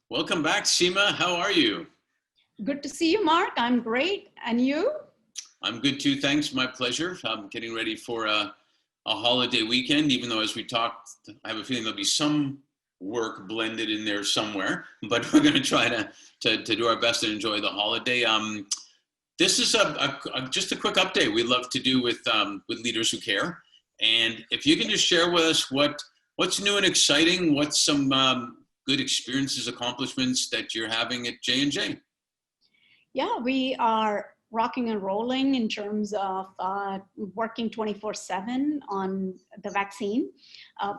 Welcome back, Seema. How are you? Good to see you, Mark. I'm great. And you? I'm good too, thanks. My pleasure. I'm getting ready for a holiday weekend, even though as we talked, I have a feeling there'll be some work blended in there somewhere, but we're going to try to do our best and enjoy the holiday. This is just a quick update we'd love to do with Leaders Who Care. And if you can just share with us what's new and exciting, what's some good experiences, accomplishments that you're having at J&J. Yeah, we are rocking and rolling in terms of working 24/7 on the vaccine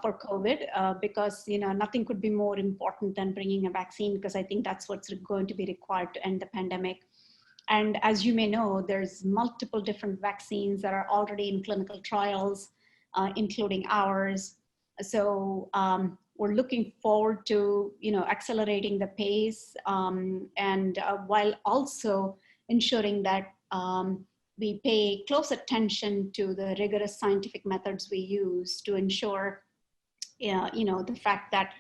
for COVID because nothing could be more important than bringing a vaccine, because I think that's what's going to be required to end the pandemic. And as you may know, there's multiple different vaccines that are already in clinical trials, including ours. So we're looking forward to accelerating the pace and while also ensuring that we pay close attention to the rigorous scientific methods we use to ensure the fact that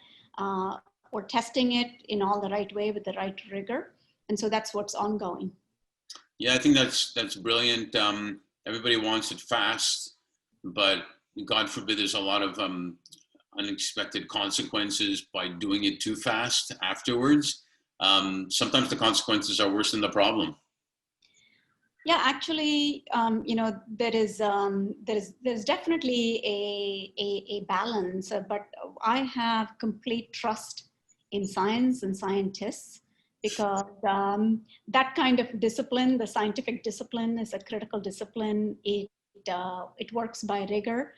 we're testing it in all the right way with the right rigor. And so that's what's ongoing. Yeah, I think that's brilliant. Everybody wants it fast, but God forbid there's a lot of unexpected consequences by doing it too fast afterwards. Sometimes the consequences are worse than the problem. Yeah, actually, there's definitely a balance, but I have complete trust in science and scientists, because that kind of discipline, the scientific discipline, is a critical discipline. It works by rigor.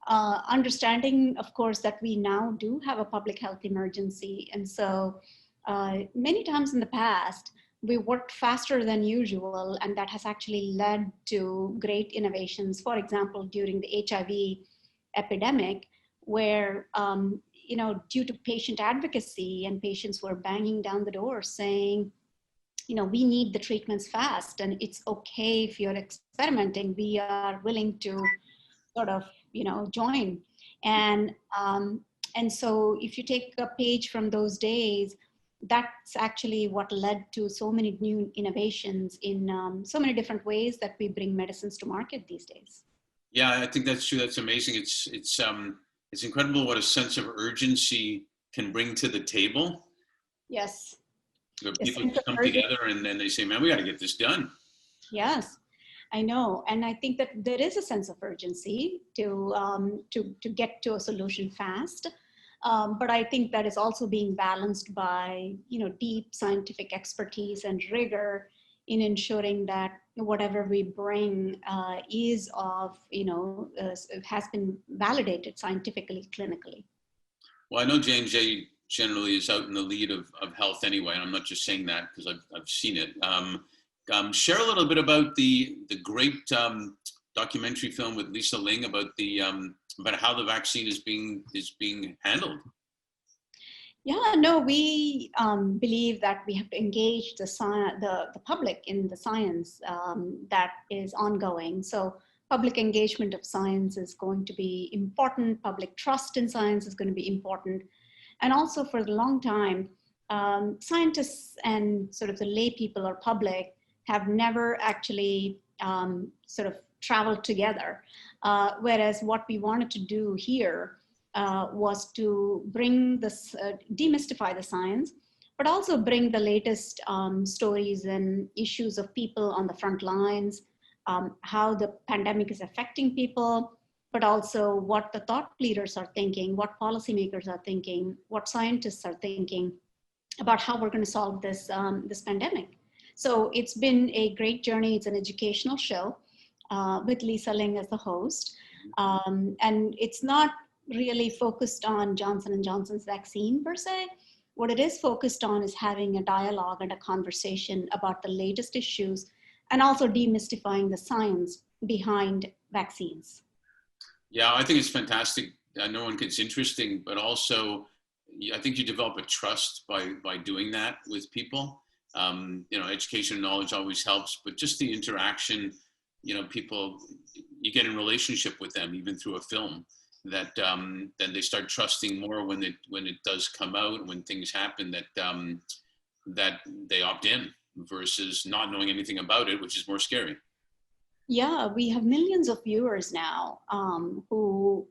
Understanding, of course, that we now do have a public health emergency. And so many times in the past, we worked faster than usual, and that has actually led to great innovations. For example, during the HIV epidemic, where, due to patient advocacy, and patients were banging down the door saying, we need the treatments fast, and it's okay if you're experimenting, we are willing to sort of join. And so if you take a page from those days, that's actually what led to so many new innovations in so many different ways that we bring medicines to market these days. Yeah, I think that's true. That's amazing. It's incredible what a sense of urgency can bring to the table. Yes. People come together and then they say, man, we got to get this done. Yes. I know, and I think that there is a sense of urgency to get to a solution fast, but I think that is also being balanced by deep scientific expertise and rigor in ensuring that whatever we bring is of has been validated scientifically, clinically. Well, I know J&J generally is out in the lead of health anyway, and I'm not just saying that because I've seen it. Share a little bit about the great documentary film with Lisa Ling about about how the vaccine is being handled. Yeah, no, we believe that we have to engage the public in the science that is ongoing. So public engagement of science is going to be important. Public trust in science is going to be important. And also, for a long time, scientists and sort of the lay people or public have never actually sort of traveled together. Whereas what we wanted to do here was to bring this, demystify the science, but also bring the latest stories and issues of people on the front lines, how the pandemic is affecting people, but also what the thought leaders are thinking, what policymakers are thinking, what scientists are thinking about how we're going to solve this, this pandemic. So it's been a great journey. It's an educational show with Lisa Ling as the host. And it's not really focused on Johnson & Johnson's vaccine per se. What it is focused on is having a dialogue and a conversation about the latest issues, and also demystifying the science behind vaccines. Yeah, I think it's fantastic. No one gets interesting, but also I think you develop a trust by doing that with people. Education and knowledge always helps, but just the interaction, people you get in relationship with them, even through a film, that then they start trusting more when it does come out, when things happen, that they opt in versus not knowing anything about it, which is more scary. Yeah, we have millions of viewers now who,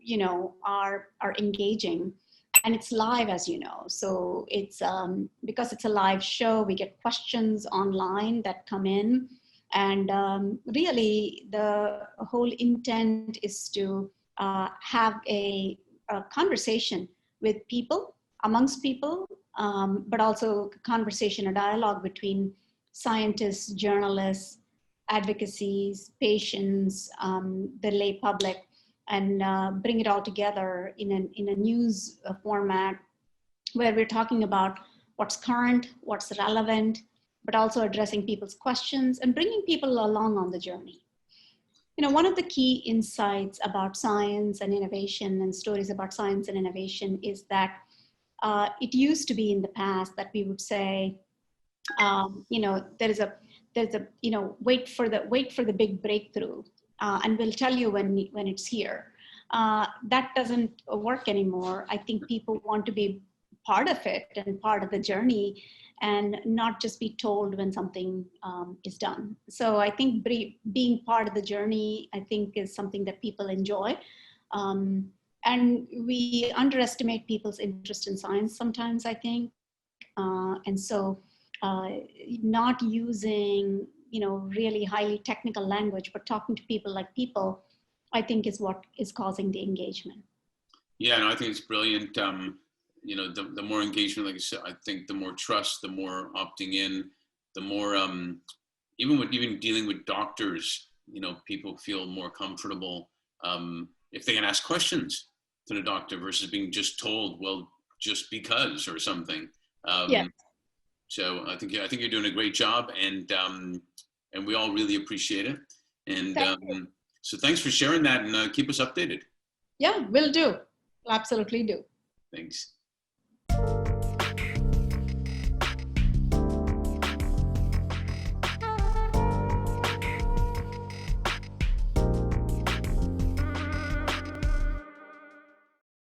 are engaging, and it's live, as you know. So it's because it's a live show, we get questions online that come in, and really the whole intent is to have a conversation with people, amongst people, but also a conversation, a dialogue between scientists, journalists, advocacies, patients, the lay public, and bring it all together in a news format where we're talking about what's current, what's relevant, but also addressing people's questions and bringing people along on the journey. One of the key insights about science and innovation and stories about science and innovation is that it used to be in the past that we would say, there's a wait for the big breakthrough, and we'll tell you when it's here. That doesn't work anymore. I think people want to be part of it and part of the journey, and not just be told when something is done. So I think being part of the journey, I think, is something that people enjoy. And we underestimate people's interest in science sometimes, I think. And so not using, really highly technical language, but talking to people like people, I think, is what is causing the engagement. Yeah, no, I think it's brilliant. The more engagement, like I said, I think the more trust, the more opting in, the more, even dealing with doctors, people feel more comfortable if they can ask questions to the doctor versus being just told, well, just because or something. Yeah. So I think you're doing a great job, and we all really appreciate it. And so thanks for sharing that, and keep us updated. Yeah, will do. Absolutely do. Thanks.